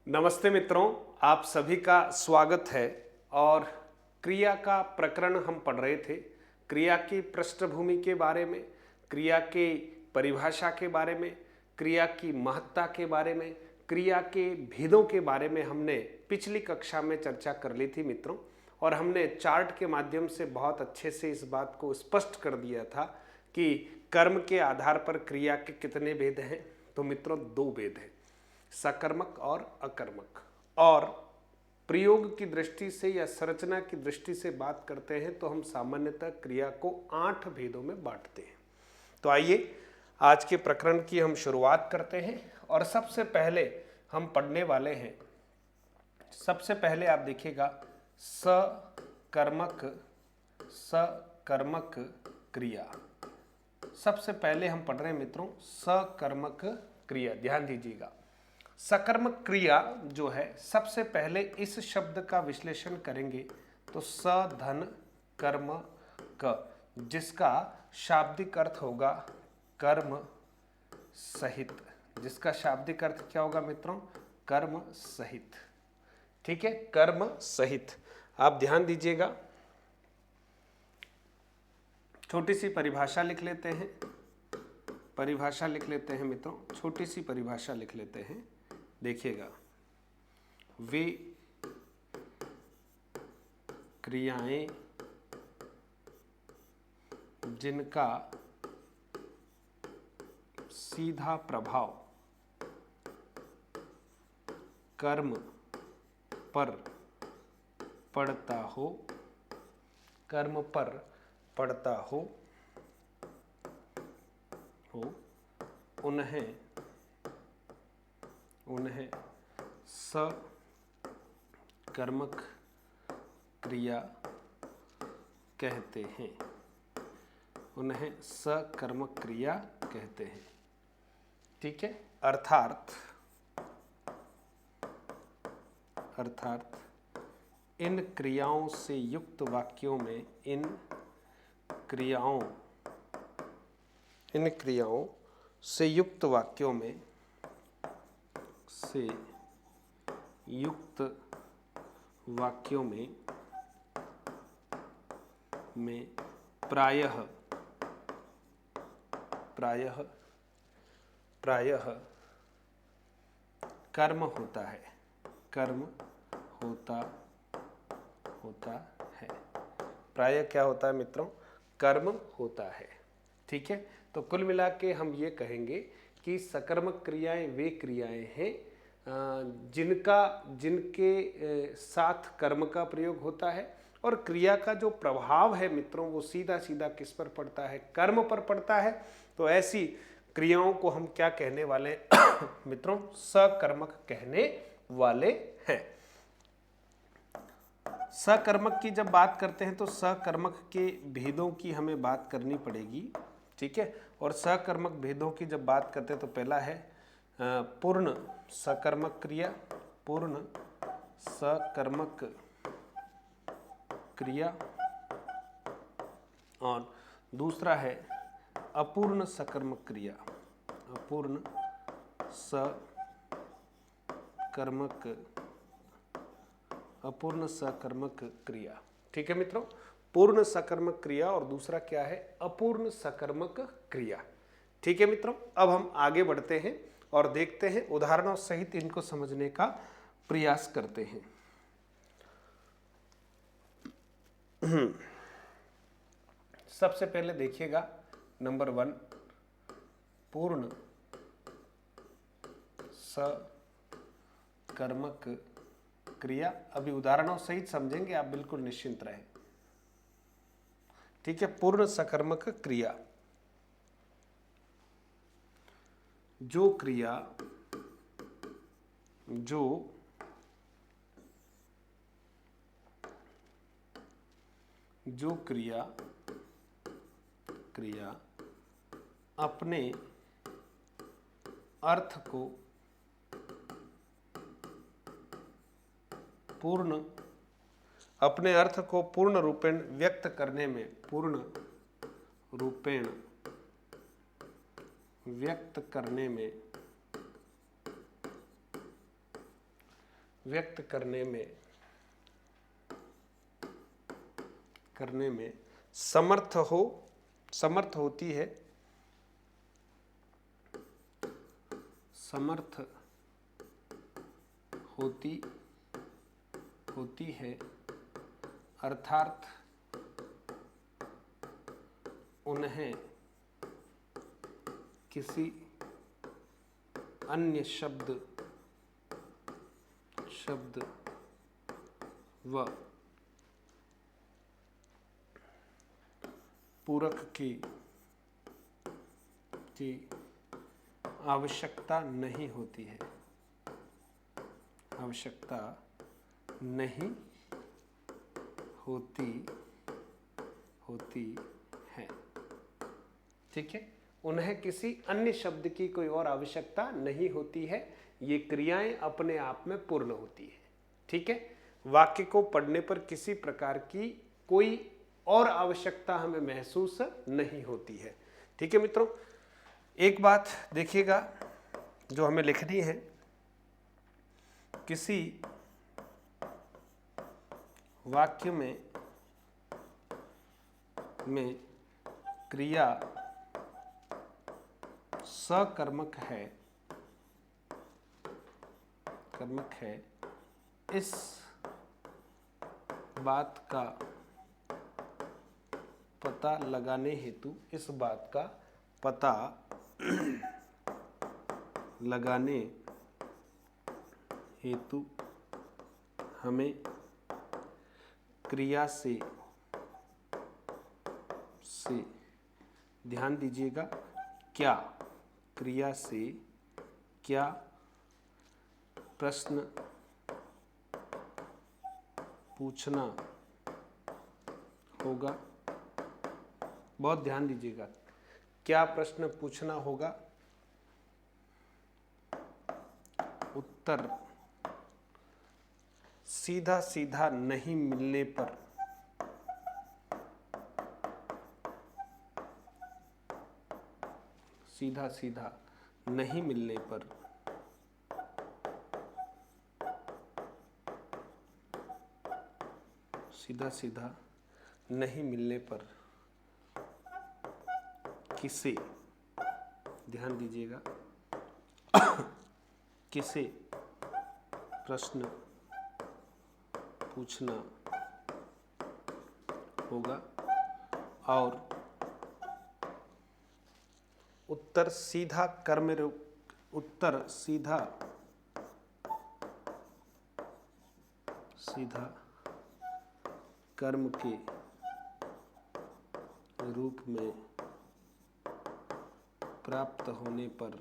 नमस्ते मित्रों, आप सभी का स्वागत है। और क्रिया का प्रकरण हम पढ़ रहे थे। क्रिया की पृष्ठभूमि के बारे में, क्रिया के परिभाषा के बारे में, क्रिया की महत्ता के बारे में, क्रिया के भेदों के बारे में हमने पिछली कक्षा में चर्चा कर ली थी मित्रों। और हमने चार्ट के माध्यम से बहुत अच्छे से इस बात को स्पष्ट कर दिया था कि कर्म के आधार पर क्रिया के कितने भेद हैं। तो मित्रों, दो भेद हैं, सकर्मक और अकर्मक। और प्रयोग की दृष्टि से या संरचना की दृष्टि से बात करते हैं तो हम सामान्यतः क्रिया को 8 भेदों में बांटते हैं। तो आइए आज के प्रकरण की हम शुरुआत करते हैं। और सबसे पहले हम पढ़ने वाले हैं, सबसे पहले आप देखिएगा सकर्मक क्रिया। सबसे पहले हम पढ़ रहे हैं मित्रों सकर्मक क्रिया। ध्यान दीजिएगा, सकर्मक क्रिया जो है, सबसे पहले इस शब्द का विश्लेषण करेंगे तो स धन कर्म क, जिसका शाब्दिक अर्थ होगा कर्म सहित। जिसका शाब्दिक अर्थ क्या होगा मित्रों? कर्म सहित। ठीक है, कर्म सहित। आप ध्यान दीजिएगा, छोटी सी परिभाषा लिख लेते हैं। परिभाषा लिख लेते हैं मित्रों, छोटी सी परिभाषा लिख लेते हैं। देखिएगा, वे क्रियाएं जिनका सीधा प्रभाव कर्म पर पड़ता हो, कर्म पर पड़ता हो उन्हें सकर्मक क्रिया कहते हैं। उन्हें सकर्मक क्रिया कहते हैं। ठीक है, अर्थात इन क्रियाओं से युक्त वाक्यों में इन क्रियाओं से युक्त वाक्यों में प्रायः कर्म होता है। प्रायः क्या होता है मित्रों? कर्म होता है। ठीक है, तो कुल मिला के हम ये कहेंगे कि सकर्मक क्रियाएं वे क्रियाएं हैं जिनके साथ कर्म का प्रयोग होता है। और क्रिया का जो प्रभाव है मित्रों, वो सीधा सीधा किस पर पड़ता है? कर्म पर पड़ता है। तो ऐसी क्रियाओं को हम क्या कहने वाले हैं मित्रों? सकर्मक कहने वाले हैं। सकर्मक की जब बात करते हैं तो सकर्मक के भेदों की हमें बात करनी पड़ेगी। ठीक है, और सकर्मक भेदों की जब बात करते हैं तो पहला है पूर्ण सकर्मक क्रिया। पूर्ण सकर्मक क्रिया। और दूसरा है अपूर्ण सकर्मक क्रिया। अपूर्ण सकर्मक क्रिया। ठीक है मित्रों, पूर्ण सकर्मक क्रिया और दूसरा क्या है? अपूर्ण सकर्मक क्रिया। ठीक है मित्रों, अब हम आगे बढ़ते हैं और देखते हैं, उदाहरणों सहित इनको समझने का प्रयास करते हैं। सबसे पहले देखिएगा, नंबर 1, पूर्ण सकर्मक क्रिया। अभी उदाहरणों सहित समझेंगे, आप बिल्कुल निश्चिंत रहें। ठीक है, पूर्ण सकर्मक क्रिया, जो क्रिया अपने अर्थ को पूर्ण रूपेण व्यक्त करने में, पूर्ण रूपेण व्यक्त करने में व्यक्त करने में समर्थ होती है, समर्थ होती है, अर्थात उन्हें किसी अन्य शब्द व पूरक की आवश्यकता नहीं होती है, आवश्यकता नहीं होती है। ठीक है, उन्हें किसी अन्य शब्द की कोई और आवश्यकता नहीं होती है, ये क्रियाएं अपने आप में पूर्ण होती है। ठीक है, वाक्य को पढ़ने पर किसी प्रकार की कोई और आवश्यकता हमें महसूस नहीं होती है। ठीक है मित्रों, एक बात देखिएगा जो हमें लिखनी है, किसी वाक्य में क्रिया सकर्मक है, इस बात का पता लगाने हेतु हमें क्रिया से ध्यान दीजिएगा, क्या क्रिया से क्या प्रश्न पूछना होगा। बहुत ध्यान दीजिएगा, क्या प्रश्न पूछना होगा। उत्तर सीधा सीधा नहीं मिलने पर किसे, ध्यान दीजिएगा, किसे प्रश्न पूछना होगा और उत्तर सीधा कर्म के रूप में प्राप्त होने पर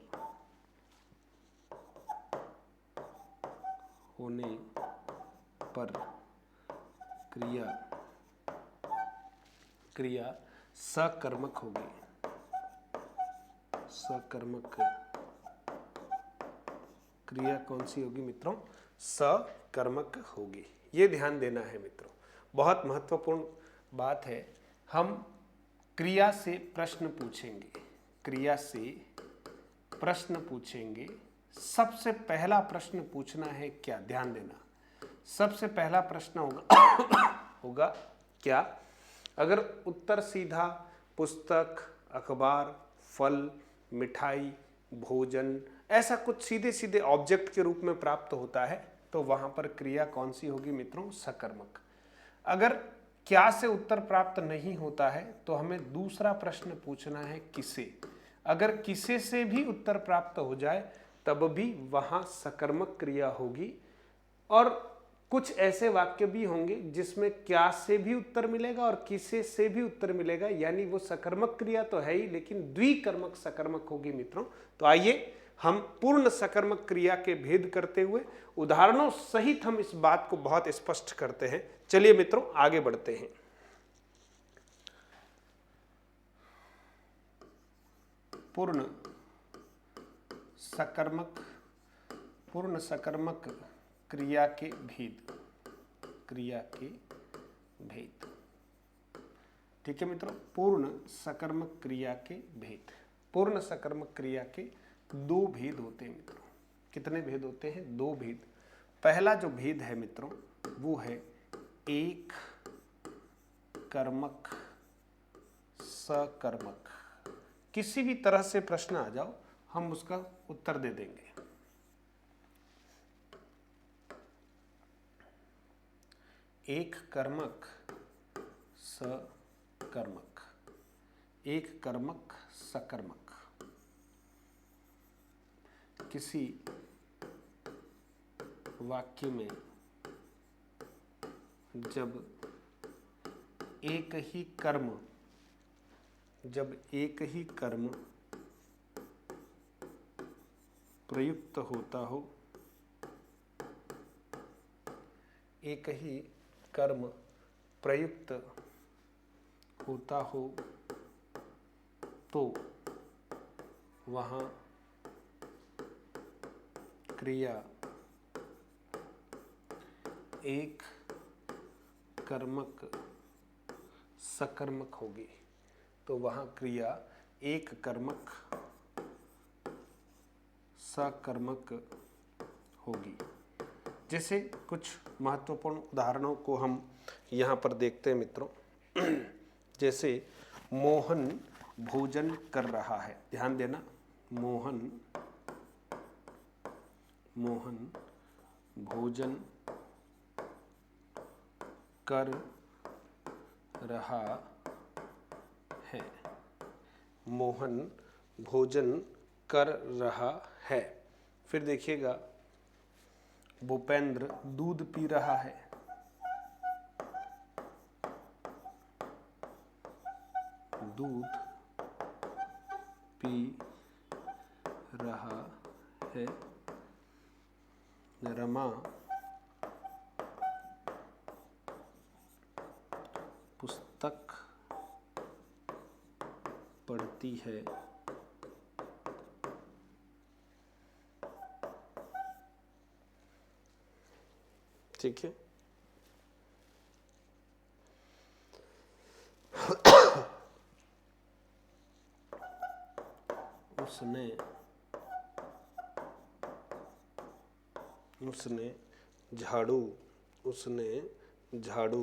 क्रिया सकर्मक होगी। सकर्मक क्रिया कौन सी होगी मित्रों? सकर्मक होगी। ये ध्यान देना है मित्रों, बहुत महत्वपूर्ण बात है। हम क्रिया से प्रश्न पूछेंगे, सबसे पहला प्रश्न पूछना है क्या, ध्यान देना। सबसे पहला प्रश्न होगा क्या। अगर उत्तर सीधा पुस्तक, अखबार, फल, मिठाई, भोजन, ऐसा कुछ सीधे सीधे ऑब्जेक्ट के रूप में प्राप्त होता है तो वहां पर क्रिया कौन सी होगी मित्रों? सकर्मक। अगर क्या से उत्तर प्राप्त नहीं होता है तो हमें दूसरा प्रश्न पूछना है किसे। अगर किसे से भी उत्तर प्राप्त हो जाए तब भी वहां सकर्मक क्रिया होगी। और कुछ ऐसे वाक्य भी होंगे जिसमें क्या से भी उत्तर मिलेगा और किसे से भी उत्तर मिलेगा, यानी वो सकर्मक क्रिया तो है ही लेकिन द्विकर्मक सकर्मक होगी मित्रों। तो आइए हम पूर्ण सकर्मक क्रिया के भेद करते हुए उदाहरणों सहित हम इस बात को बहुत स्पष्ट करते हैं। चलिए मित्रों आगे बढ़ते हैं। पूर्ण सकर्मक क्रिया के भेद। ठीक है मित्रों, पूर्ण सकर्मक क्रिया के भेद। पूर्ण सकर्मक क्रिया के दो भेद होते हैं मित्रों। कितने भेद होते हैं? दो भेद। पहला जो भेद है मित्रों वो है एक कर्मक सकर्मक। किसी भी तरह से प्रश्न आ जाओ हम उसका उत्तर दे देंगे। एक कर्मक सकर्मक, एक कर्मक सकर्मक। किसी वाक्य में जब एक ही कर्म प्रयुक्त होता हो, एक ही कर्म प्रयुक्त होता हो तो वहाँ क्रिया एक कर्मक सकर्मक होगी। तो वहाँ क्रिया एक कर्मक सकर्मक होगी। जैसे कुछ महत्वपूर्ण उदाहरणों को हम यहाँ पर देखते हैं मित्रों। जैसे मोहन भोजन कर रहा है, ध्यान देना, मोहन भोजन कर रहा है, मोहन भोजन कर रहा है। फिर देखिएगा भूपेंद्र दूध पी रहा है, दूध पी रहा है। रमा पुस्तक पढ़ती है, ठीक है। उसने झाड़ू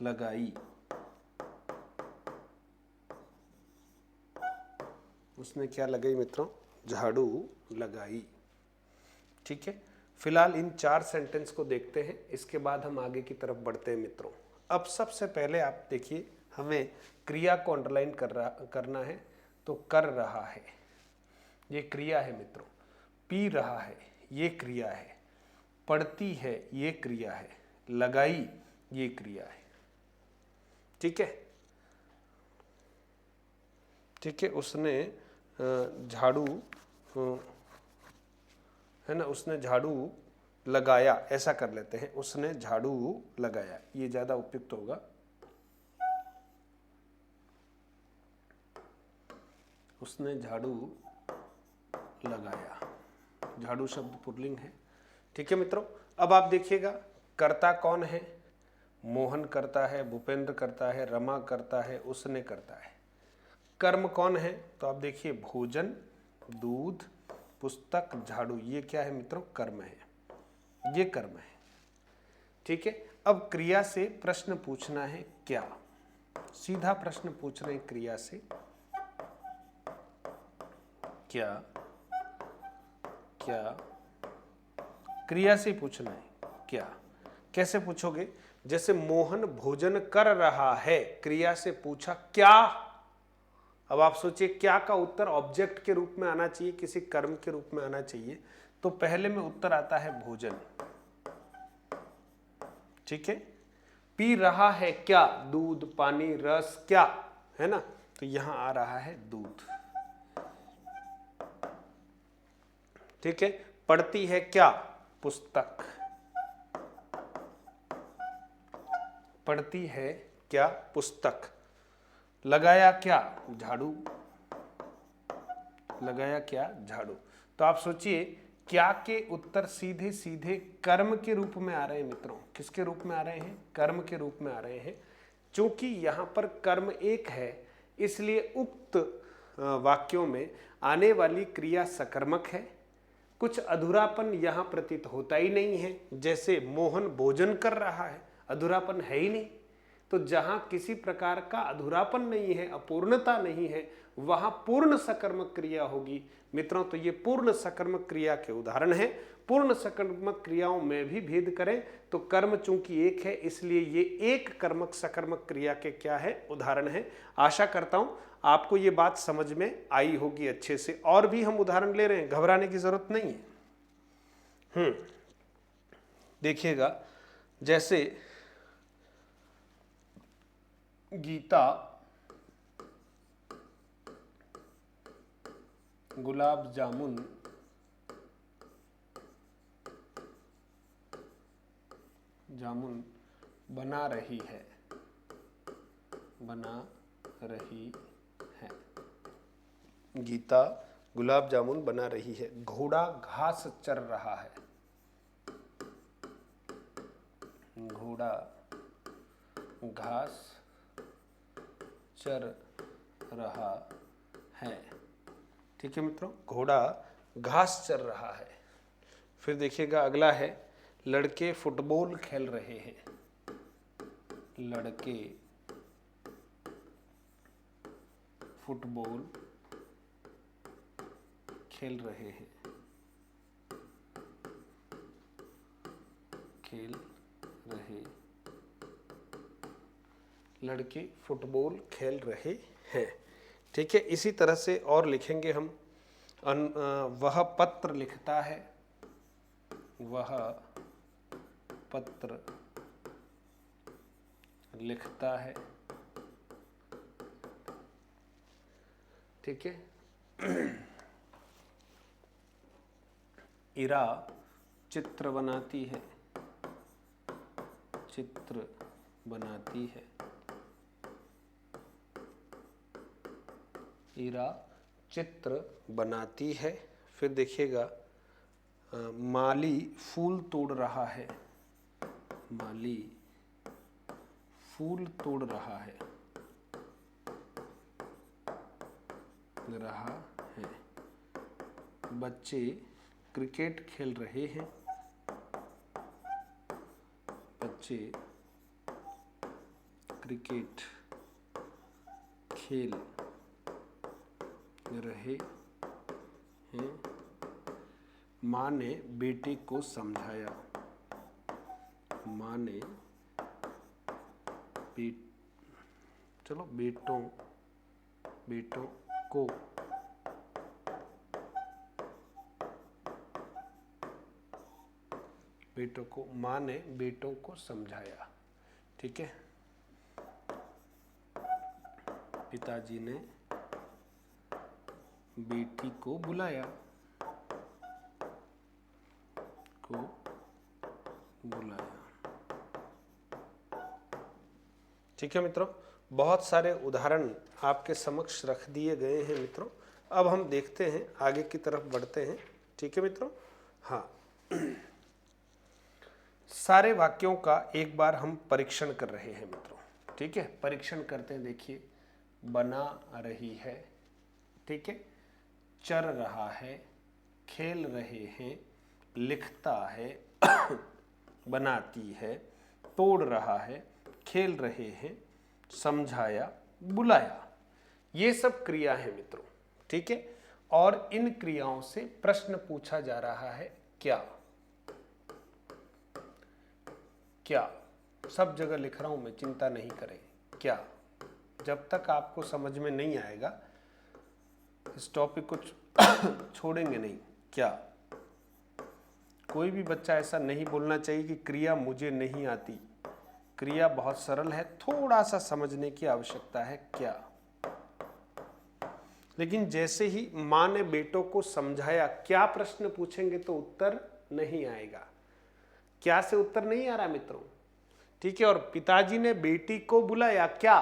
लगाई, उसने क्या लगाई मित्रों? झाड़ू लगाई, ठीक है। फिलहाल इन 4 सेंटेंस को देखते हैं, इसके बाद हम आगे की तरफ बढ़ते हैं मित्रों। अब सबसे पहले आप देखिए, हमें क्रिया को अंडरलाइन करना है। तो कर रहा है ये क्रिया है मित्रों, पी रहा है ये क्रिया है, पढ़ती है ये क्रिया है, लगाई ये क्रिया है, ठीक है, ठीक है। उसने झाड़ू है ना, उसने झाड़ू लगाया, ऐसा कर लेते हैं, उसने झाड़ू लगाया, ये ज्यादा उपयुक्त होगा। उसने झाड़ू लगाया, झाड़ू शब्द पुल्लिंग है, ठीक है मित्रों। अब आप देखिएगा कर्ता कौन है? मोहन करता है, भूपेंद्र करता है, रमा करता है, उसने करता है। कर्म कौन है? तो आप देखिए भोजन, दूध, पुस्तक, झाड़ू, ये क्या है मित्रों? कर्म है, ये कर्म है, ठीक है। अब क्रिया से प्रश्न पूछना है क्या? सीधा प्रश्न पूछ रहे हैं क्रिया से, क्या क्या क्रिया से पूछना है क्या। कैसे पूछोगे? जैसे मोहन भोजन कर रहा है, क्रिया से पूछा क्या। अब आप सोचिए क्या का उत्तर ऑब्जेक्ट के रूप में आना चाहिए, किसी कर्म के रूप में आना चाहिए। तो पहले में उत्तर आता है भोजन, ठीक है। पी रहा है क्या? दूध, पानी, रस, क्या है ना, तो यहां आ रहा है दूध, ठीक है। पढ़ती है क्या? पुस्तक, पढ़ती है क्या? पुस्तक। लगाया क्या? झाड़ू, लगाया क्या? झाड़ू। तो आप सोचिए क्या के उत्तर सीधे सीधे कर्म के रूप में आ रहे हैं मित्रों। किसके रूप में आ रहे हैं? कर्म के रूप में आ रहे हैं। चूंकि यहां पर कर्म एक है, इसलिए उक्त वाक्यों में आने वाली क्रिया सकर्मक है, कुछ अधूरापन यहाँ प्रतीत होता ही नहीं है। जैसे मोहन भोजन कर रहा है, अधूरापन है ही नहीं। तो जहां किसी प्रकार का अधूरापन नहीं है, अपूर्णता नहीं है, वहां पूर्ण सकर्मक क्रिया होगी मित्रों। तो ये पूर्ण सकर्मक क्रिया के उदाहरण है। पूर्ण सकर्मक क्रियाओं में भी भेद करें तो कर्म चूंकि एक है, इसलिए ये एक कर्मक सकर्मक क्रिया के क्या है, उदाहरण है। आशा करता हूं आपको ये बात समझ में आई होगी अच्छे से। और भी हम उदाहरण ले रहे हैं, घबराने की जरूरत नहीं है। देखिएगा, जैसे गीता गुलाब जामुन बना रही है, गीता गुलाब जामुन बना रही है। घोड़ा घास चर रहा है, घोड़ा घास चर रहा है। ठीक है मित्रों, घोड़ा घास चर रहा है। फिर देखिएगा अगला है, लड़के फुटबॉल खेल रहे हैं, लड़के फुटबॉल खेल रहे हैं, लड़के फुटबॉल खेल रहे हैं। ठीक है, इसी तरह से और लिखेंगे हम। वह पत्र लिखता है, वह पत्र लिखता है। ठीक है, इरा चित्र बनाती है, चित्र बनाती है। इरा चित्र बनाती है। फिर देखिएगा, माली फूल तोड़ रहा है, माली फूल तोड़ रहा है, बच्चे क्रिकेट खेल रहे हैं, बच्चे क्रिकेट खेल रहे हैं। माँ ने बेटे को समझाया, माँ ने बेटों को माँ ने बेटों को समझाया। ठीक है, पिताजी ने बेटी को बुलाया, ठीक है मित्रों, बहुत सारे उदाहरण आपके समक्ष रख दिए गए हैं मित्रों। अब हम देखते हैं, आगे की तरफ बढ़ते हैं। ठीक है मित्रों, हाँ, सारे वाक्यों का एक बार हम परीक्षण कर रहे हैं मित्रों। ठीक है, परीक्षण करते हैं। देखिए, बना रही है, ठीक है, चर रहा है, खेल रहे हैं, लिखता है, बनाती है, तोड़ रहा है, खेल रहे हैं, समझाया, बुलाया। ये सब क्रिया है मित्रों। ठीक है, और इन क्रियाओं से प्रश्न पूछा जा रहा है, क्या क्या सब जगह लिख रहा हूं मैं, चिंता नहीं करें। क्या, जब तक आपको समझ में नहीं आएगा इस टॉपिक को छोड़ेंगे नहीं। क्या, कोई भी बच्चा ऐसा नहीं बोलना चाहिए कि क्रिया मुझे नहीं आती। क्रिया बहुत सरल है, थोड़ा सा समझने की आवश्यकता है। क्या, लेकिन जैसे ही माँ ने बेटों को समझाया, क्या प्रश्न पूछेंगे तो उत्तर नहीं आएगा। क्या से उत्तर नहीं आ रहा मित्रों। ठीक है, और पिताजी ने बेटी को बुलाया, क्या,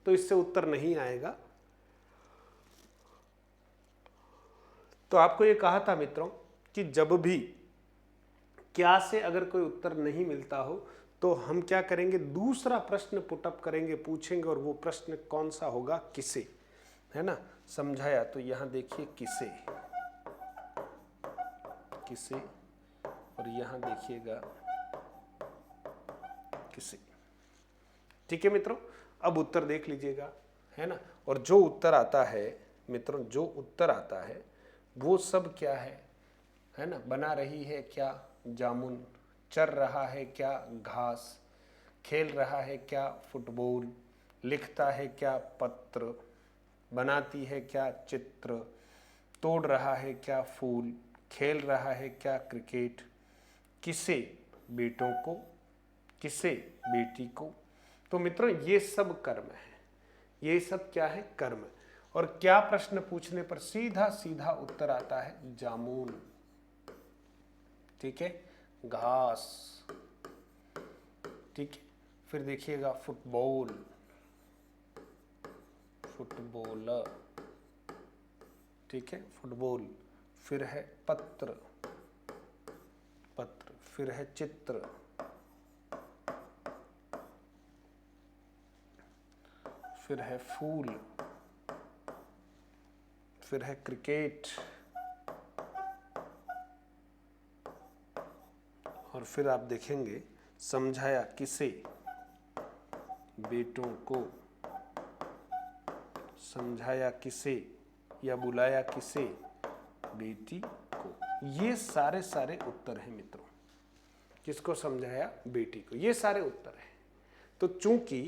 तो इससे उत्तर नहीं आएगा। तो आपको ये कहा था मित्रों कि जब भी क्या से अगर कोई उत्तर नहीं मिलता हो तो हम क्या करेंगे, दूसरा प्रश्न पुटअप करेंगे, पूछेंगे, और वो प्रश्न कौन सा होगा, किसे, है ना। समझाया, तो यहां देखिए किसे, किसे, और यहां देखिएगा किसे। ठीक है मित्रों, अब उत्तर देख लीजिएगा, है ना। और जो उत्तर आता है मित्रों, जो उत्तर आता है वो सब क्या है ना। बना रही है क्या जामुन, चर रहा है क्या घास, खेल रहा है क्या फुटबॉल, लिखता है क्या पत्र, बनाती है क्या चित्र, तोड़ रहा है क्या फूल, खेल रहा है क्या क्रिकेट, किसे बेटों को, किसे बेटी को। तो मित्रों ये सब कर्म है, ये सब क्या है कर्म। और क्या प्रश्न पूछने पर सीधा सीधा उत्तर आता है जामुन, ठीक है, घास, ठीक है। फिर देखिएगा फुटबॉल, फुटबॉलर, ठीक है, फुटबॉल। फिर है पत्र, पत्र। फिर है चित्र, फिर है फूल, फिर है क्रिकेट, और फिर आप देखेंगे समझाया किसे बेटों को, समझाया किसे या बुलाया किसे बेटी को। ये सारे सारे उत्तर हैं मित्रों, किसको समझाया बेटी को, ये सारे उत्तर हैं। तो चूंकि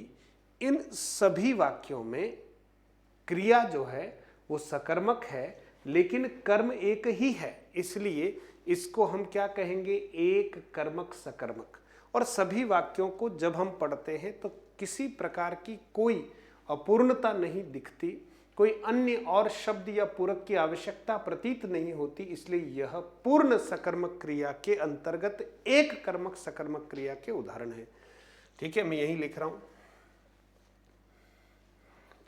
इन सभी वाक्यों में क्रिया जो है वो सकर्मक है, लेकिन कर्म एक ही है, इसलिए इसको हम क्या कहेंगे, एक कर्मक सकर्मक। और सभी वाक्यों को जब हम पढ़ते हैं तो किसी प्रकार की कोई अपूर्णता नहीं दिखती, कोई अन्य और शब्द या पूरक की आवश्यकता प्रतीत नहीं होती, इसलिए यह पूर्ण सकर्मक क्रिया के अंतर्गत एक कर्मक सकर्मक क्रिया के उदाहरण है। ठीक है, मैं यही लिख रहा हूं।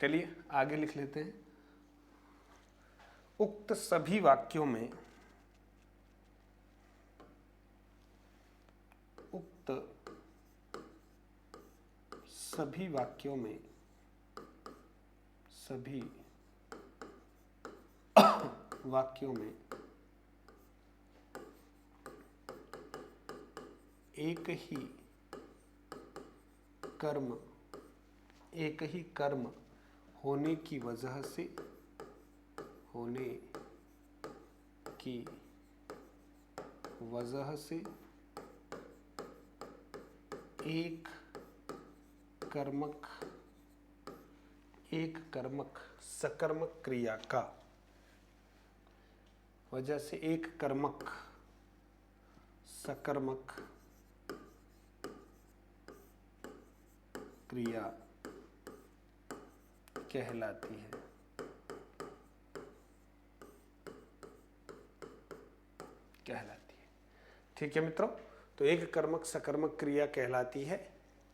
चलिए आगे लिख लेते हैं। उक्त सभी वाक्यों में, उक्त सभी वाक्यों में, सभी वाक्यों में एक ही कर्म, एक ही कर्म होने की वजह से, होने की वजह से एक कर्मक, एक कर्मक सकर्मक क्रिया का, वजह से एक कर्मक सकर्मक क्रिया कहलाती है। कहलाती है, ठीक है मित्रों। तो एक कर्मक सकर्मक क्रिया कहलाती है,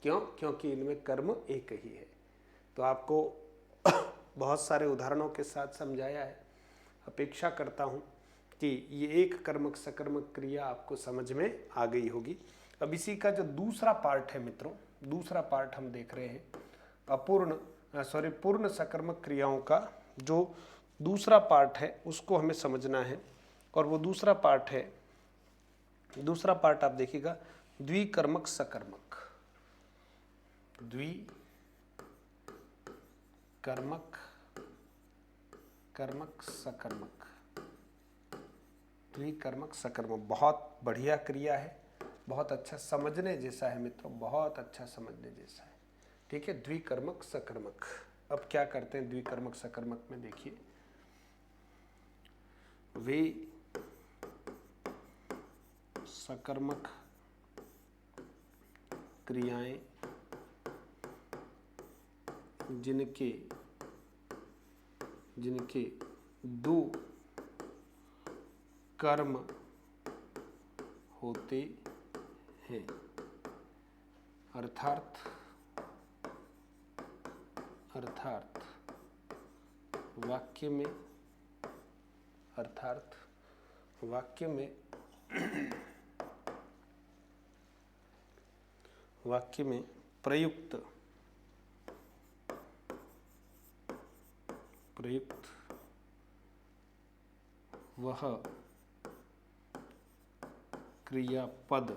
क्यों? क्योंकि इनमें कर्म एक ही है। तो आपको बहुत सारे उदाहरणों के साथ समझाया है। अपेक्षा करता हूं कि ये एक कर्मक सकर्मक क्रिया आपको समझ में आ गई होगी। अब इसी का जो दूसरा पार्ट है मित्रों, दूसरा पार्ट हम देख रहे हैं पूर्ण सकर्मक क्रियाओं का जो दूसरा पार्ट है उसको हमें समझना है। और वो दूसरा पार्ट है, दूसरा पार्ट आप देखिएगा द्विकर्मक सकर्मक, द्विकर्मक कर्मक सकर्मक, द्विकर्मक सकर्मक। बहुत बढ़िया क्रिया है, बहुत अच्छा समझने जैसा है मित्रों, बहुत अच्छा समझने जैसा है। ठीक है, द्विकर्मक सकर्मक। अब क्या करते हैं द्विकर्मक सकर्मक में, देखिए वे सकर्मक क्रियाएं जिनके जिनके दो कर्म होते हैं, अर्थात वाक्य में, अर्थात वाक्य में वाक्य में प्रयुक्त वह क्रियापद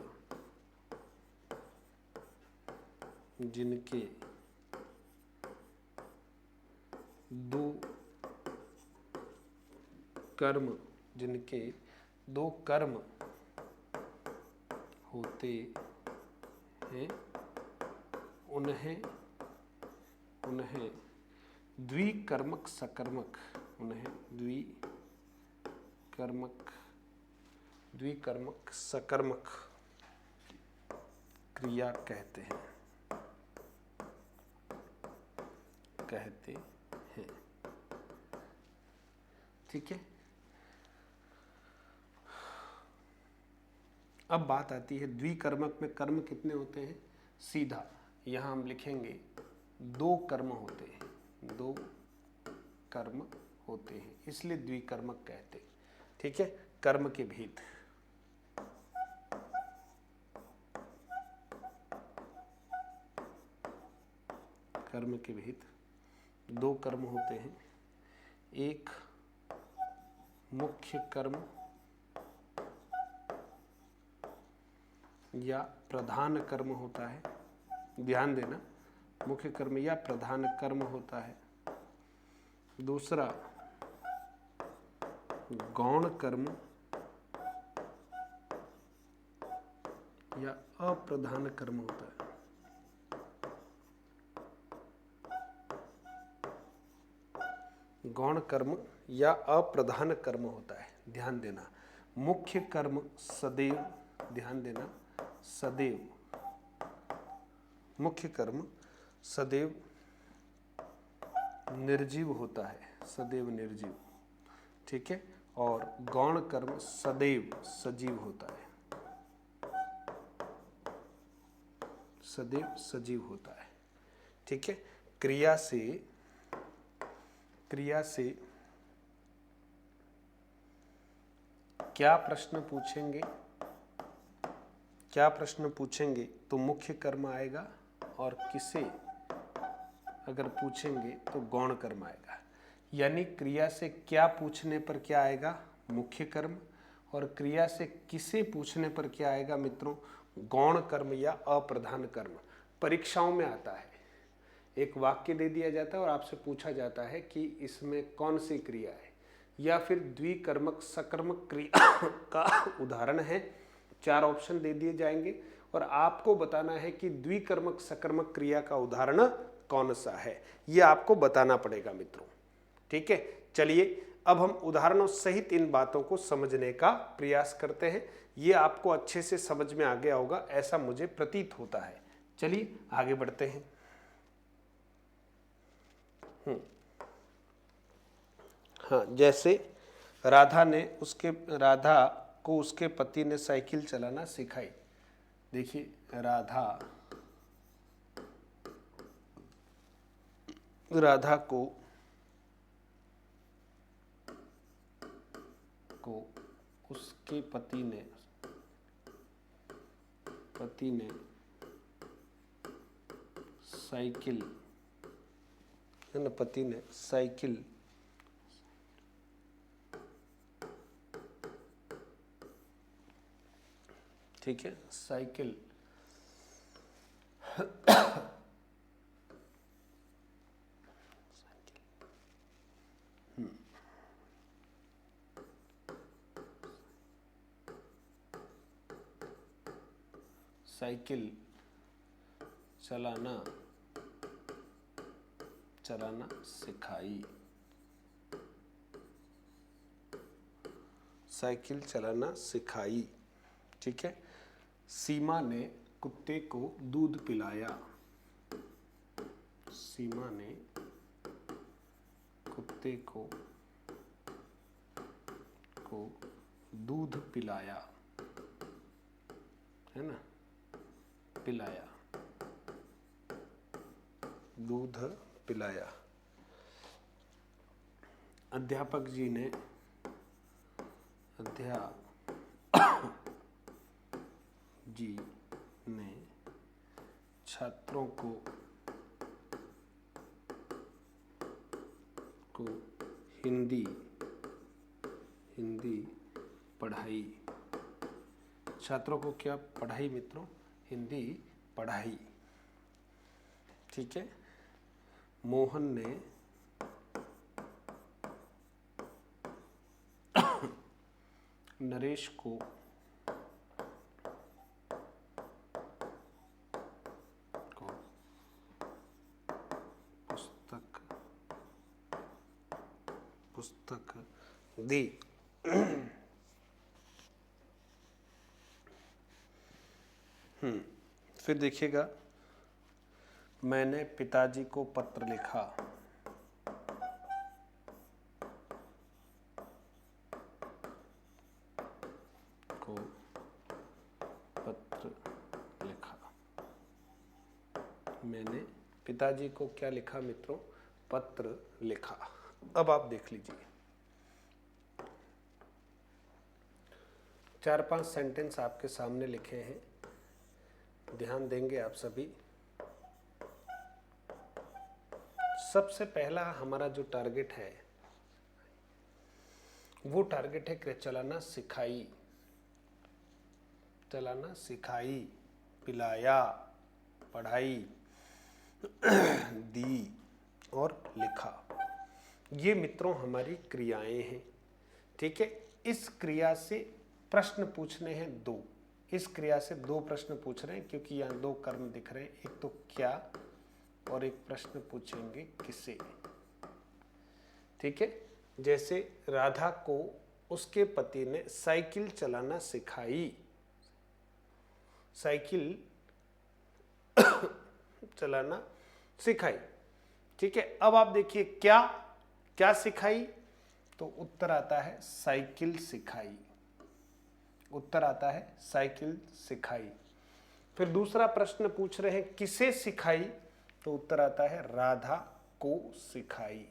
जिनके दो कर्म होते हैं उन्हें द्विकर्मक सकर्मक क्रिया कहते हैं। ठीक है। अब बात आती है द्विकर्मक में कर्म कितने होते हैं। सीधा यहां हम लिखेंगे दो कर्म होते हैं इसलिए द्विकर्मक कहते हैं। ठीक है। कर्म के भेद, दो कर्म होते हैं। एक मुख्य कर्म या प्रधान कर्म होता है। ध्यान देना, मुख्य कर्म या प्रधान कर्म होता है। दूसरा गौण कर्म या अप्रधान कर्म होता है। गौण कर्म या अप्रधान कर्म होता है। ध्यान देना, मुख्य कर्म सदैव, ध्यान देना, सदैव मुख्य कर्म सदैव निर्जीव होता है, सदैव निर्जीव। ठीक है। और गौण कर्म सदैव सजीव होता है, सदैव सजीव होता है। ठीक है। क्रिया से क्या प्रश्न पूछेंगे तो मुख्य कर्म आएगा, और किसे अगर पूछेंगे तो गौण कर्म आएगा। यानी क्रिया से क्या पूछने पर क्या आएगा, मुख्य कर्म, और क्रिया से किसे पूछने पर क्या आएगा मित्रों, गौण कर्म या अप्रधान कर्म। परीक्षाओं में आता है, एक वाक्य दे दिया जाता है और आपसे पूछा जाता है कि इसमें कौन सी क्रिया है, या फिर द्विकर्मक सकर्मक क्रिया का उदाहरण है। 4 ऑप्शन दे दिए जाएंगे और आपको बताना है कि द्विकर्मक सकर्मक क्रिया का उदाहरण कौन सा है, यह आपको बताना पड़ेगा मित्रों। ठीक है। चलिए अब हम उदाहरणों सहित इन बातों को समझने का प्रयास करते हैं। यह आपको अच्छे से समझ में आ गया होगा, ऐसा मुझे प्रतीत होता है। चलिए आगे बढ़ते हैं। हाँ, जैसे राधा को उसके पति ने साइकिल चलाना सिखाई। देखिए, राधा को उसके पति ने साइकिल, है ना, पति ने साइकिल ठीक है, साइकिल साइकिल चलाना सिखाई। साइकिल चलाना सिखाई। ठीक है। सीमा ने कुत्ते को दूध पिलाया। सीमा ने कुत्ते को दूध पिलाया, है ना, पिलाया, दूध पिलाया। अध्यापक जी ने छात्रों को हिंदी पढ़ाई। छात्रों को क्या पढ़ाई मित्रों? हिंदी पढ़ाई। ठीक है। मोहन ने नरेश को पुस्तक दी। फिर देखिएगा, मैंने पिताजी को पत्र लिखा। को पत्र लिखा। मैंने पिताजी को क्या लिखा मित्रों? पत्र लिखा। अब आप देख लीजिए, 4-5 सेंटेंस आपके सामने लिखे हैं, ध्यान देंगे आप सभी। सबसे पहला हमारा जो टारगेट है वो टारगेट है कि चलाना सिखाई। चलाना सिखाई, पिलाया, पढ़ाई, दी और लिखा। ये मित्रों हमारी क्रियाएं हैं। ठीक है। इस क्रिया से प्रश्न पूछने हैं 2। इस क्रिया से 2 प्रश्न पूछ रहे हैं, क्योंकि यहाँ 2 कर्म दिख रहे हैं। एक तो क्या और एक प्रश्न पूछेंगे किसे। ठीक है। जैसे राधा को उसके पति ने साइकिल चलाना सिखाई। साइकिल चलाना सिखाई। ठीक है। अब आप देखिए, क्या क्या सिखाई, तो उत्तर आता है साइकिल सिखाई। उत्तर आता है साइकिल सिखाई। फिर दूसरा प्रश्न पूछ रहे हैं किसे सिखाई, तो उत्तर आता है राधा को सिखाई।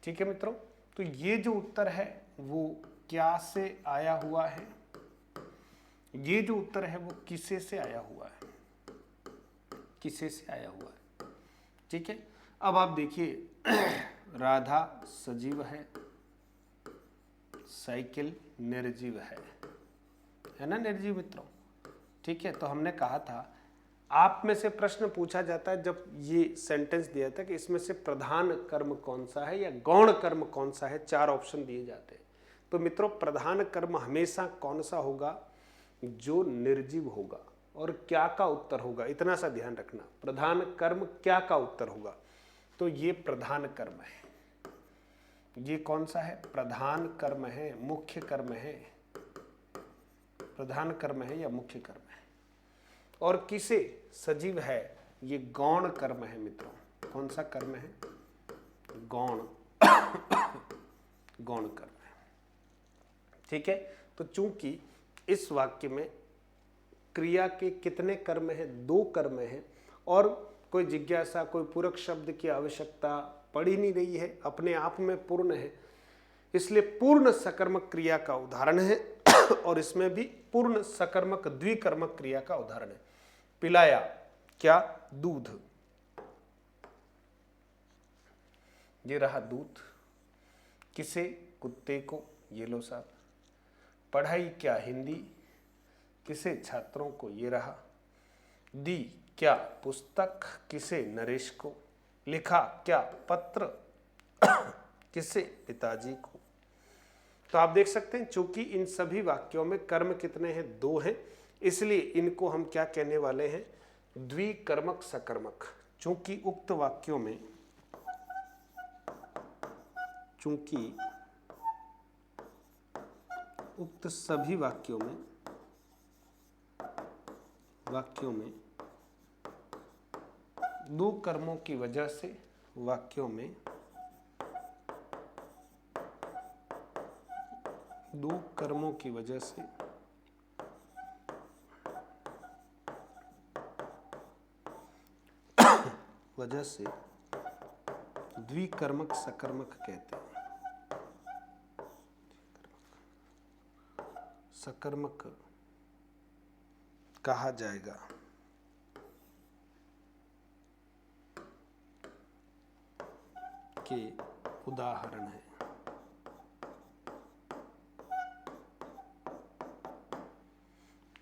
ठीक है मित्रों। तो ये जो उत्तर है वो क्या से आया हुआ है, ये जो उत्तर है वो किसे से आया हुआ है, किसे से आया हुआ है। ठीक है। अब आप देखिए, राधा सजीव है, साइकिल निर्जीव है ना निर्जीव मित्रों। ठीक है। तो हमने कहा था, आप में से प्रश्न पूछा जाता है जब ये सेंटेंस दिया था कि इसमें से प्रधान कर्म कौन सा है या गौण कर्म कौन सा है। 4 ऑप्शन दिए जाते हैं। तो मित्रों, प्रधान कर्म हमेशा कौन सा होगा? जो निर्जीव होगा। और क्या का उत्तर होगा, इतना सा ध्यान रखना। प्रधान कर्म क्या का उत्तर होगा? तो ये प्रधान कर्म है। ये कौन सा है? प्रधान कर्म है, मुख्य कर्म है। प्रधान कर्म है या मुख्य कर्म है। और किसे सजीव है, ये गौण कर्म है मित्रों। कौन सा कर्म है? गौण गौण कर्म है। ठीक है। तो चूंकि इस वाक्य में क्रिया के कितने कर्म हैं? 2 कर्म हैं। और कोई जिज्ञासा, कोई पूरक शब्द की आवश्यकता पड़ ही नहीं रही है, अपने आप में पूर्ण है, इसलिए पूर्ण सकर्मक क्रिया का उदाहरण है। और इसमें भी पूर्ण सकर्मक द्विकर्मक क्रिया का उदाहरण है। पिलाया, क्या? दूध। ये रहा दूध। किसे? कुत्ते को। ये लो साहब। पढ़ाई क्या? हिंदी। किसे? छात्रों को। ये रहा। दी क्या? पुस्तक। किसे? नरेश को। लिखा क्या? पत्र। किसे? पिताजी को। तो आप देख सकते हैं, चूंकि इन सभी वाक्यों में कर्म कितने हैं? 2 हैं, इसलिए इनको हम क्या कहने वाले हैं? द्विकर्मक सकर्मक। चूंकि उक्त वाक्यों में, चूंकि उक्त सभी वाक्यों में 2 कर्मों की वजह से, वाक्यों में 2 कर्मों की वजह से द्विकर्मक सकर्मक कहते हैं। सकर्मक कहा जाएगा। के उदाहरण है।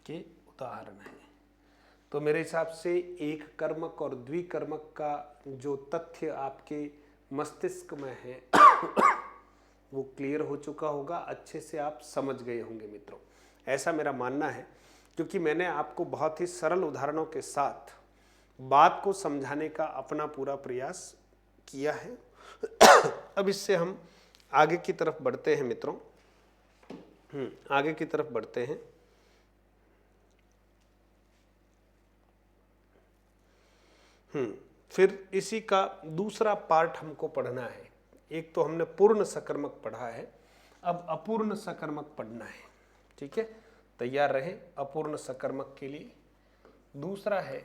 के उदाहरण हैं। तो मेरे हिसाब से एक कर्मक और द्विकर्मक का जो तथ्य आपके मस्तिष्क में है वो क्लियर हो चुका होगा, अच्छे से आप समझ गए होंगे मित्रों, ऐसा मेरा मानना है, क्योंकि मैंने आपको बहुत ही सरल उदाहरणों के साथ बात को समझाने का अपना पूरा प्रयास किया है। अब इससे हम आगे की तरफ बढ़ते हैं मित्रों, आगे की तरफ बढ़ते हैं। फिर इसी का दूसरा पार्ट हमको पढ़ना है। एक तो हमने पूर्ण सकर्मक पढ़ा है, अब अपूर्ण सकर्मक पढ़ना है। ठीक है, तैयार रहें अपूर्ण सकर्मक के लिए। दूसरा है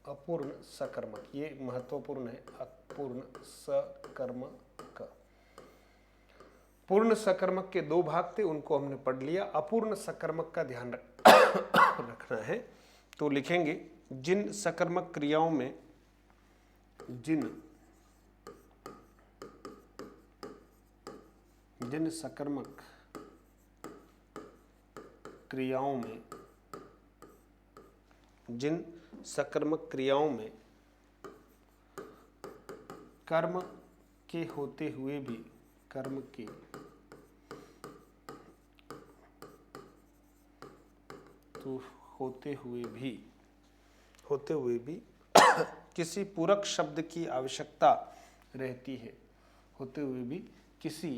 अपूर्ण सकर्मक, ये महत्वपूर्ण है। अपूर्ण सकर्मक, पूर्ण सकर्मक के दो भाग थे, उनको हमने पढ़ लिया। अपूर्ण सकर्मक का ध्यान रखना है। तो लिखेंगे जिन सकर्मक क्रियाओं में, जिन सकर्मक क्रियाओं में, जिन सकर्मक क्रियाओं में कर्म के होते हुए भी, कर्म के तो होते हुए भी किसी पूरक शब्द की आवश्यकता रहती है, होते हुए भी किसी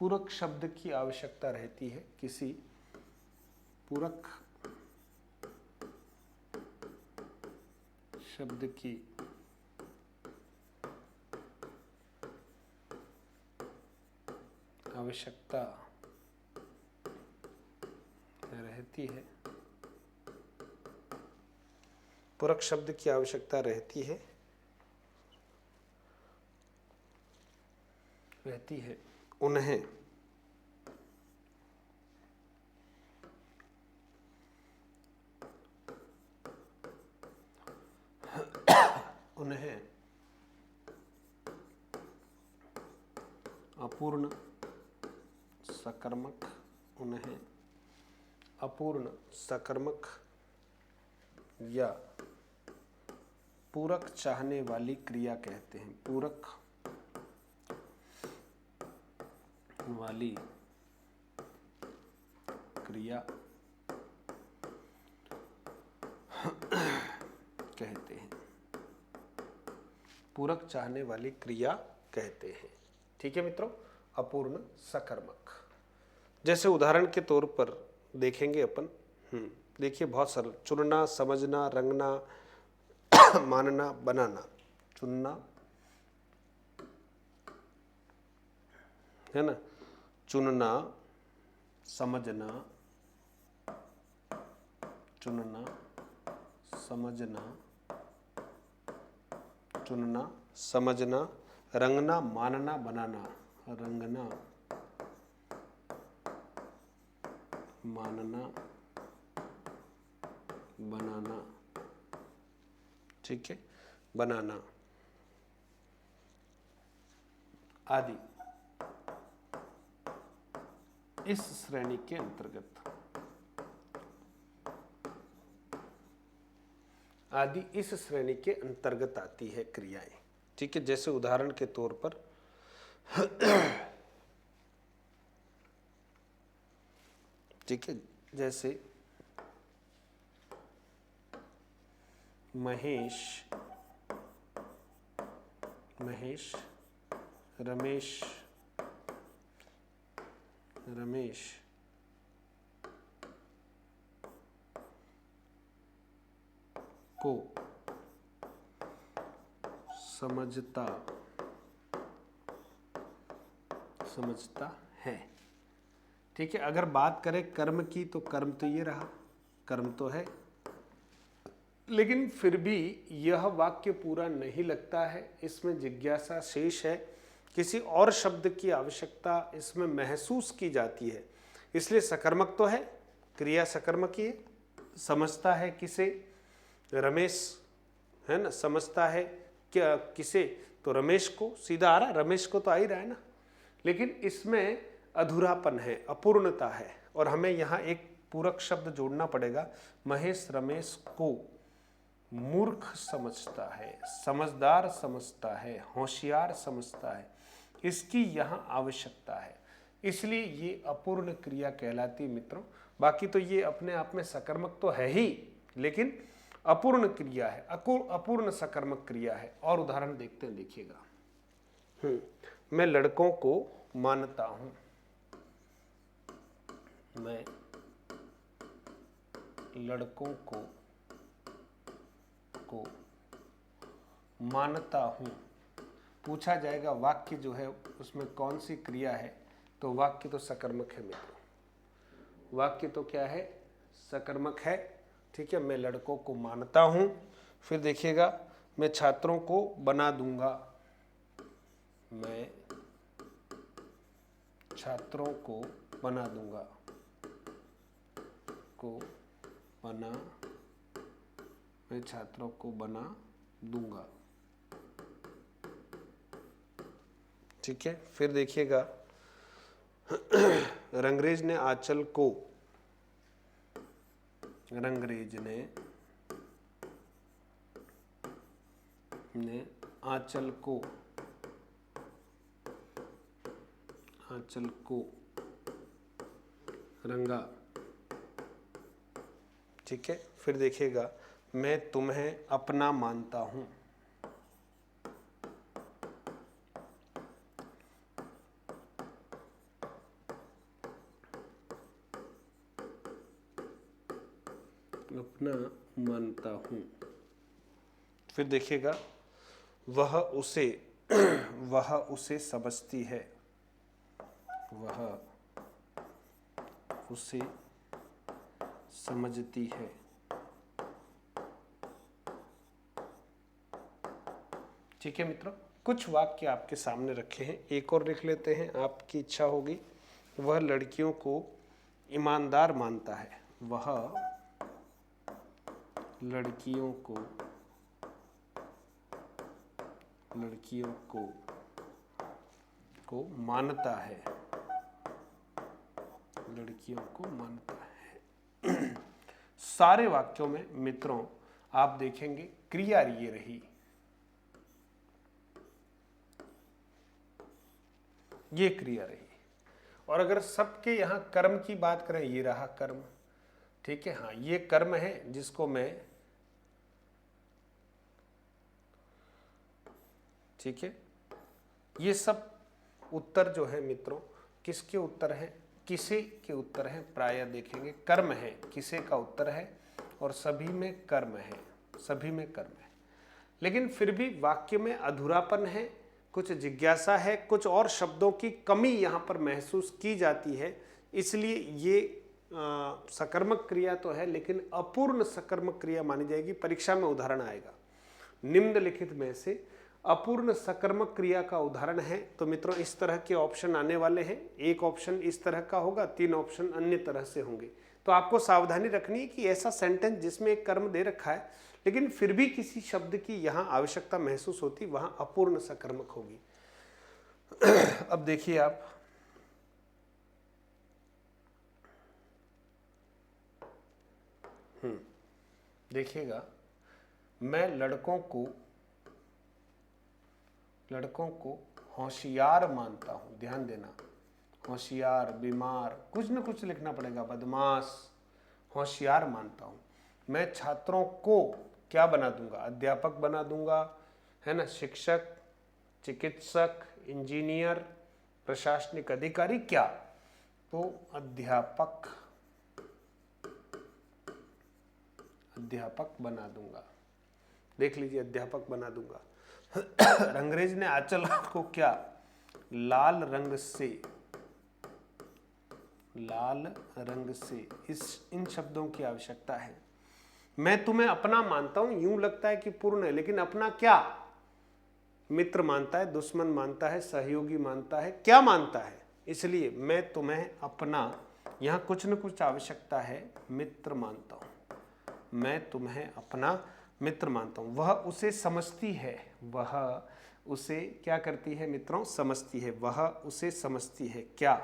पूरक शब्द की आवश्यकता रहती है, किसी पूरक शब्द की आवश्यकता रहती है, पूरक शब्द की आवश्यकता रहती है, उन्हें अपूर्ण सकर्मक, उन्हें अपूर्ण सकर्मक या पूरक चाहने वाली क्रिया कहते हैं, पूरक वाली क्रिया कहते हैं, पूरक चाहने वाली क्रिया कहते हैं। ठीक है मित्रों, अपूर्ण सकर्मक। जैसे उदाहरण के तौर पर देखेंगे अपन, देखिए बहुत सरल, चुनना, समझना, रंगना, मानना, बनाना। चुनना है ना, चुनना, समझना, चुनना, समझना, चुनना, समझना, रंगना, मानना, बनाना। रंगना, मानना, बनाना। ठीक है, बनाना आदि इस श्रेणी के अंतर्गत, आदि इस श्रेणी के अंतर्गत आती है क्रियाएं। ठीक है, जैसे उदाहरण के तौर पर ठीक है, जैसे महेश, रमेश को समझता है। ठीक है, अगर बात करें कर्म की तो कर्म तो ये रहा, कर्म तो है, लेकिन फिर भी यह वाक्य पूरा नहीं लगता है, इसमें जिज्ञासा शेष है, किसी और शब्द की आवश्यकता इसमें महसूस की जाती है। इसलिए सकर्मक तो है, क्रिया सकर्मक ही है, समझता है किसे, रमेश है ना, समझता है क्या किसे, तो रमेश को सीधा आ रहा है, रमेश को तो आ ही रहा है ना, लेकिन इसमें अधूरापन है, अपूर्णता है। और हमें यहाँ एक पूरक शब्द जोड़ना पड़ेगा। महेश रमेश को मूर्ख समझता है, समझदार समझता है, होशियार समझता है, इसकी यहाँ आवश्यकता है, इसलिए ये अपूर्ण क्रिया कहलाती है मित्रों। बाकी तो ये अपने आप में सकर्मक तो है ही, लेकिन अपूर्ण क्रिया है, अपूर्ण सकर्मक क्रिया है। और उदाहरण देखते हैं, देखिएगा। मैं लड़कों को मानता हूं, मैं लड़कों को मानता हूं। पूछा जाएगा वाक्य जो है उसमें कौन सी क्रिया है, तो वाक्य तो सकर्मक है मित्रों, वाक्य तो क्या है, सकर्मक है। ठीक है, मैं लड़कों को मानता हूं। फिर देखिएगा, मैं छात्रों को बना दूंगा, मैं छात्रों को बना दूंगा, मैं छात्रों को बना दूंगा। ठीक है, फिर देखिएगा, रंगरेज ने आंचल को, रंगरेज ने आंचल को रंगा। ठीक है, फिर देखिएगा, मैं तुम्हें अपना मानता हूं, अपना मानता हूं। फिर देखिएगा, वह उसे समझती है, वह उसे समझती है। ठीक है मित्रों, कुछ वाक्य आपके सामने रखे हैं, एक और लिख लेते हैं, आपकी इच्छा होगी। वह लड़कियों को ईमानदार मानता है, वह लड़कियों को मानता है, लड़कियों को मानता है। सारे वाक्यों में मित्रों आप देखेंगे क्रिया ये रही, ये क्रिया रही। और अगर सबके यहां कर्म की बात करें, ये रहा कर्म। ठीक है, हाँ ये कर्म है जिसको मैं, ठीक है, ये सब उत्तर जो है मित्रों किसके उत्तर हैं, किसे के उत्तर हैं। प्रायः देखेंगे कर्म है, किसे का उत्तर है, और सभी में कर्म है, सभी में कर्म है। लेकिन फिर भी वाक्य में अधूरापन है, कुछ जिज्ञासा है, कुछ और शब्दों की कमी यहाँ पर महसूस की जाती है। इसलिए ये सकर्मक क्रिया तो है, लेकिन अपूर्ण सकर्मक क्रिया मानी जाएगी। परीक्षा में उदाहरण आएगा, निम्नलिखित में से अपूर्ण सकर्मक क्रिया का उदाहरण है। तो मित्रों इस तरह के ऑप्शन आने वाले हैं, एक ऑप्शन इस तरह का होगा, 3 ऑप्शन अन्य तरह से होंगे। तो आपको सावधानी रखनी है कि ऐसा सेंटेंस जिसमें एक कर्म दे रखा है लेकिन फिर भी किसी शब्द की यहां आवश्यकता महसूस होती, वहां अपूर्ण सकर्मक होगी। अब देखिए आप, देखिएगा, मैं लड़कों को होशियार मानता हूं। ध्यान देना, होशियार, बीमार, कुछ न कुछ लिखना पड़ेगा, बदमाश, होशियार मानता हूं। मैं छात्रों को क्या बना दूंगा, अध्यापक बना दूंगा, है ना, शिक्षक, चिकित्सक, इंजीनियर, प्रशासनिक अधिकारी, क्या, तो अध्यापक बना दूंगा। देख लीजिए, अध्यापक बना दूंगा। रंगरेज ने आंचल को क्या, लाल रंग से, इन शब्दों की आवश्यकता है। मैं तुम्हें अपना मानता हूं, यूं लगता है कि पूर्ण है, लेकिन अपना क्या, मित्र मानता है, दुश्मन मानता है, सहयोगी मानता है, क्या मानता है। इसलिए मैं तुम्हें अपना, यहां कुछ न कुछ आवश्यकता है, मित्र मानता हूं, मैं तुम्हें अपना मित्र मानता हूं। वह उसे समझती है, वह उसे क्या करती है मित्रों, समझती है, वह उसे समझती है, क्या,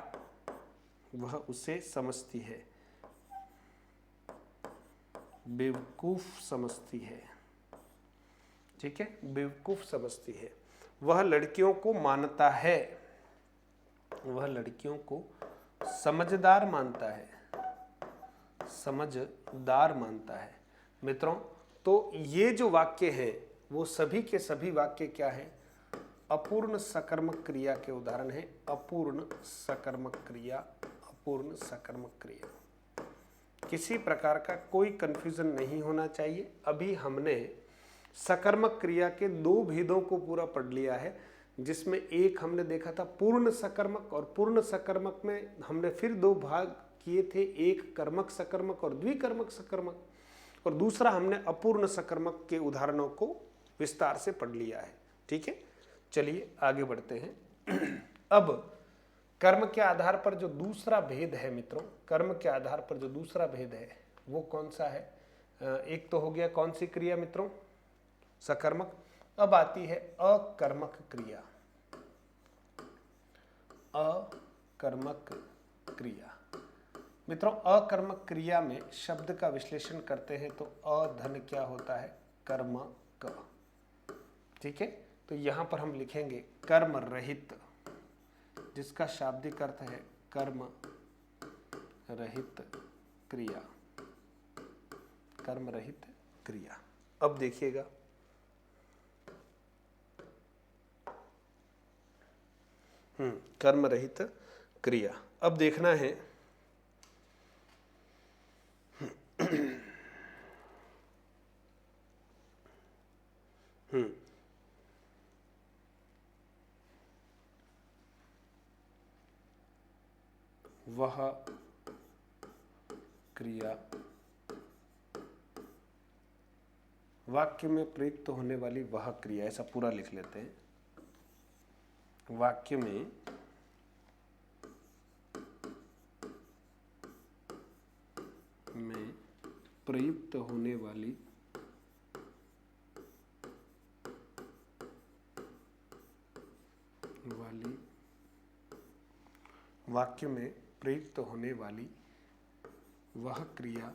वह उसे समझती है, बेवकूफ समझती है। ठीक है, बेवकूफ समझती है। वह लड़कियों को मानता है, वह लड़कियों को समझदार मानता है, समझदार मानता है। मित्रों, तो ये जो वाक्य हैं वो सभी के सभी वाक्य क्या हैं? अपूर्ण सकर्मक क्रिया के उदाहरण हैं। अपूर्ण सकर्मक क्रिया, अपूर्ण सकर्मक क्रिया। किसी प्रकार का कोई कंफ्यूजन नहीं होना चाहिए। अभी हमने सकर्मक क्रिया के दो भेदों को पूरा पढ़ लिया है, जिसमें एक हमने देखा था पूर्ण सकर्मक, और पूर्ण सकर्मक में हमने फिर दो भाग किए थे, एक कर्मक सकर्मक और द्विकर्मक सकर्मक, और दूसरा हमने अपूर्ण सकर्मक के उदाहरणों को विस्तार से पढ़ लिया है। ठीक है, चलिए आगे बढ़ते हैं। अब कर्म के आधार पर जो दूसरा भेद है मित्रों, कर्म के आधार पर जो दूसरा भेद है वो कौन सा है? एक तो हो गया कौन सी क्रिया मित्रों? सकर्मक। अब आती है अकर्मक क्रिया। अकर्मक क्रिया मित्रों, अकर्मक क्रिया में शब्द का विश्लेषण करते हैं तो अधन क्या होता है? कर्मक। ठीक है, तो यहां पर हम लिखेंगे कर्म रहित, जिसका शाब्दिक अर्थ है कर्म रहित क्रिया, कर्म रहित क्रिया। अब देखिएगा, कर्म रहित क्रिया। अब देखना है वह क्रिया, वाक्य में प्रयुक्त होने वाली वह क्रिया, ऐसा पूरा लिख लेते हैं। वाक्य में प्रयुक्त होने वाली वाक्य में प्रयुक्त होने वाली वह क्रिया,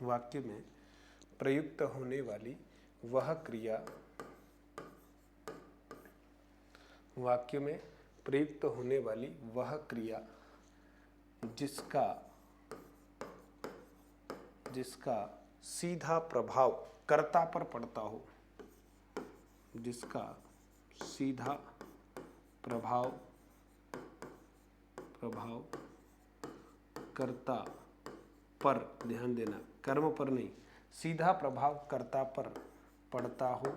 वाक्य में प्रयुक्त होने वाली वह क्रिया, वाक्य में प्रयुक्त होने वाली वह क्रिया जिसका सीधा प्रभाव कर्ता पर पड़ता हो, जिसका सीधा प्रभाव कर्ता पर, ध्यान देना, कर्म पर नहीं, सीधा प्रभाव कर्ता पर पड़ता हो,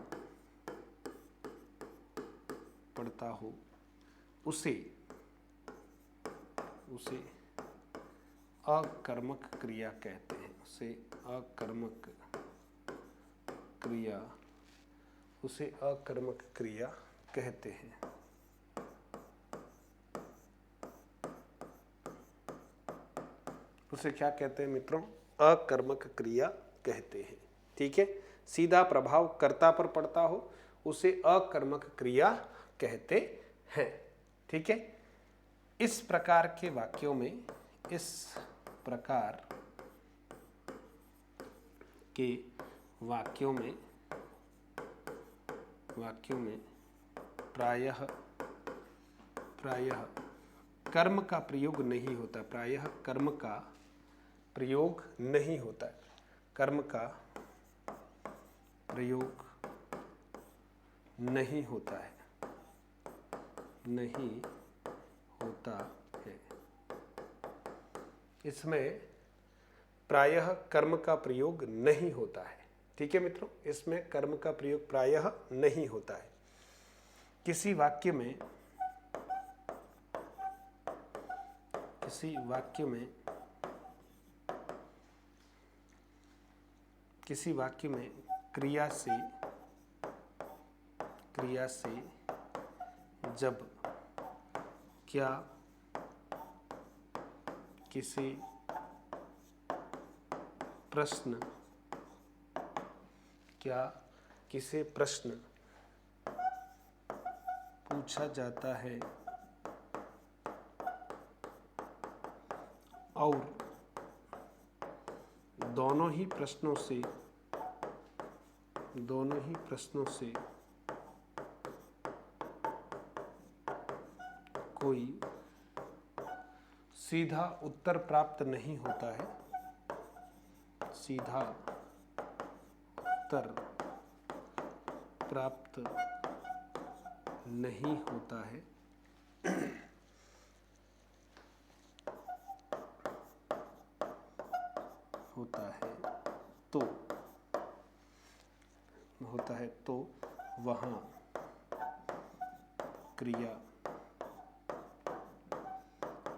उसे अकर्मक क्रिया कहते हैं। उसे अकर्मक क्रिया कहते हैं। उसे क्या कहते हैं मित्रों? अकर्मक क्रिया कहते हैं। ठीक है, सीधा प्रभाव कर्ता पर पड़ता हो उसे अकर्मक क्रिया कहते हैं। ठीक है, इस प्रकार के वाक्यों में, इस प्रकार के वाक्यों में प्रायः कर्म का प्रयोग नहीं होता, प्रायः कर्म का प्रयोग नहीं होता है, कर्म का प्रयोग नहीं होता है, नहीं होता है। इसमें प्रायः कर्म का प्रयोग नहीं होता है। ठीक है मित्रों, इसमें कर्म का प्रयोग प्रायः नहीं होता है। किसी वाक्य में क्रिया से जब क्या किसी प्रश्न पूछा जाता है और दोनों ही प्रश्नों से कोई सीधा उत्तर प्राप्त नहीं होता है, सीधा उत्तर प्राप्त नहीं होता है, तो वहाँ क्रिया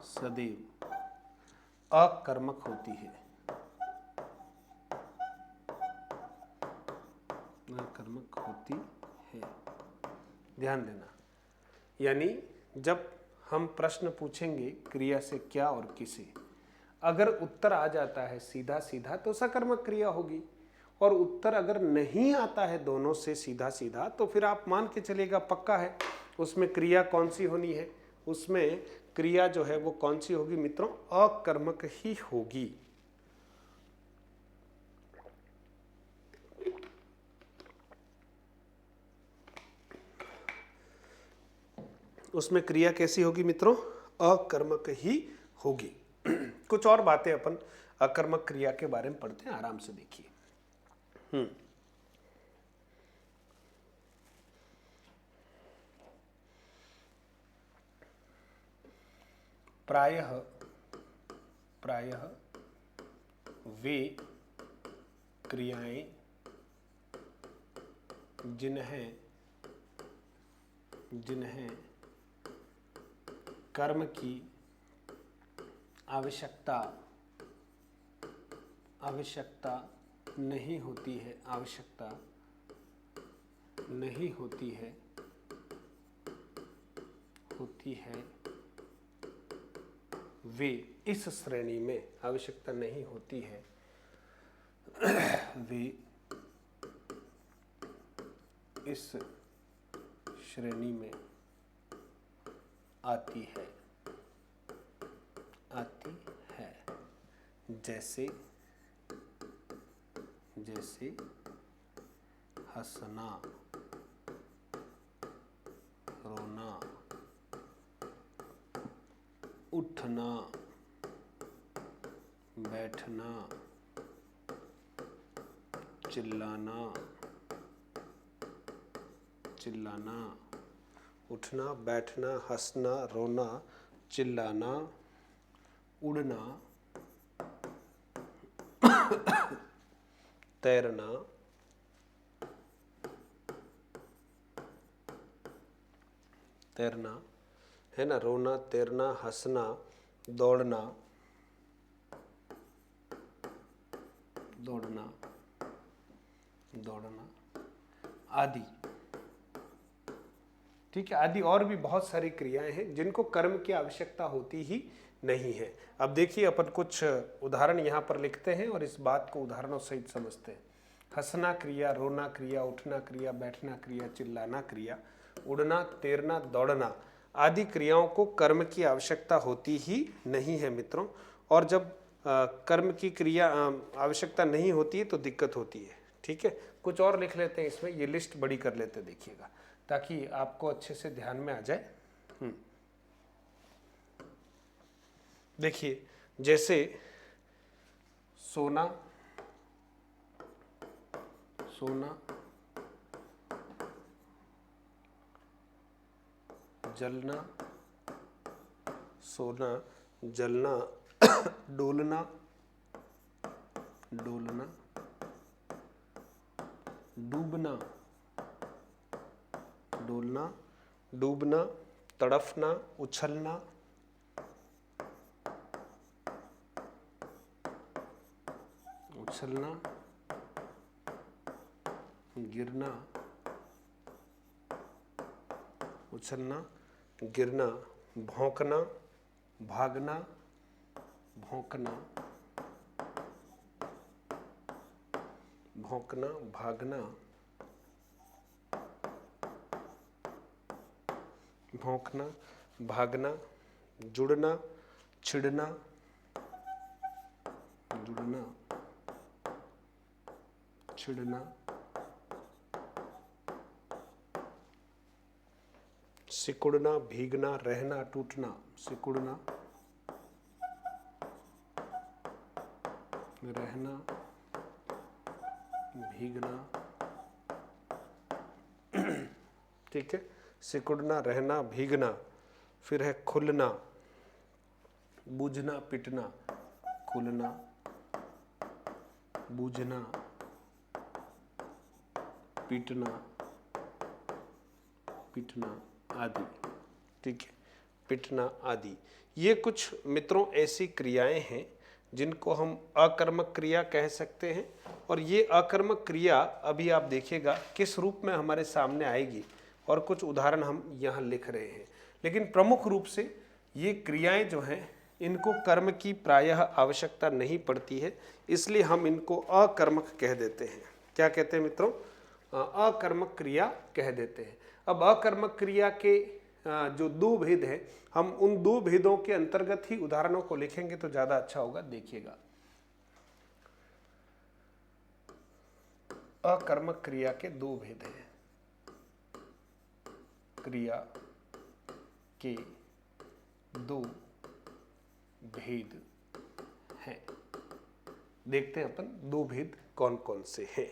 सदैव अकर्मक होती है, अकर्मक होती है। ध्यान देना, यानी जब हम प्रश्न पूछेंगे क्रिया से क्या और किसे, अगर उत्तर आ जाता है सीधा सीधा तो सकर्मक क्रिया होगी, और उत्तर अगर नहीं आता है दोनों से सीधा सीधा तो फिर आप मान के चलिएगा पक्का है उसमें क्रिया कौन सी होनी है, उसमें क्रिया जो है वो कौन सी होगी मित्रों, अकर्मक ही होगी। उसमें क्रिया कैसी होगी मित्रों, अकर्मक ही होगी। कुछ और बातें अपन अकर्मक क्रिया के बारे में पढ़ते हैं, आराम से देखिए। प्रायः वे क्रियाएं जिन्हें कर्म की आवश्यकता नहीं होती है, वे इस श्रेणी में आवश्यकता नहीं होती है, वे इस श्रेणी में आती है, जैसे हंसना, रोना, उठना, बैठना, चिल्लाना, उठना, बैठना, हंसना, रोना, चिल्लाना, उड़ना, तैरना, है ना, रोना, तैरना, हंसना, दौड़ना आदि। ठीक है, आदि और भी बहुत सारी क्रियाएं हैं जिनको कर्म की आवश्यकता होती ही नहीं है। अब देखिए अपन कुछ उदाहरण यहाँ पर लिखते हैं और इस बात को उदाहरणों सहित समझते हैं। हंसना क्रिया, रोना क्रिया, उठना क्रिया, बैठना क्रिया, चिल्लाना क्रिया, उड़ना, तैरना, दौड़ना आदि क्रियाओं को कर्म की आवश्यकता होती ही नहीं है मित्रों। और जब कर्म की क्रिया आवश्यकता नहीं होती है तो दिक्कत होती है। ठीक है, कुछ और लिख लेते हैं इसमें, ये लिस्ट बड़ी कर लेते हैं देखिएगा ताकि आपको अच्छे से ध्यान में आ जाए। देखिए, जैसे सोना, जलना, डोलना, डूबना, तड़फना, उछलना, गिरना, भौंकना, भागना, भौंकना, भागना, जुड़ना, छिड़ना, जुड़ना, छिड़ना, सिकुड़ना, भीगना, रहना, टूटना, सिकुड़ना, रहना, भीगना, ठीक है, सिकुड़ना, रहना, भीगना। फिर है खुलना, बूझना, पिटना, खुलना, बूझना, पीटना, पिटना आदि, ठीक है, पिटना आदि। ये कुछ मित्रों ऐसी क्रियाएं हैं जिनको हम अकर्मक क्रिया कह सकते हैं। और ये अकर्मक क्रिया अभी आप देखिएगा किस रूप में हमारे सामने आएगी, और कुछ उदाहरण हम यहाँ लिख रहे हैं। लेकिन प्रमुख रूप से ये क्रियाएं जो हैं इनको कर्म की प्रायः आवश्यकता नहीं पड़ती है, इसलिए हम इनको अकर्मक कह देते हैं। क्या कहते हैं मित्रों? अकर्मक क्रिया कह देते हैं। अब अकर्मक क्रिया के जो दो भेद हैं, हम उन दो भेदों के अंतर्गत ही उदाहरणों को लिखेंगे तो ज्यादा अच्छा होगा। देखिएगा, अकर्मक क्रिया के दो भेद हैं। क्रिया के दो भेद हैं। देखते हैं अपन दो भेद कौन कौन से हैं।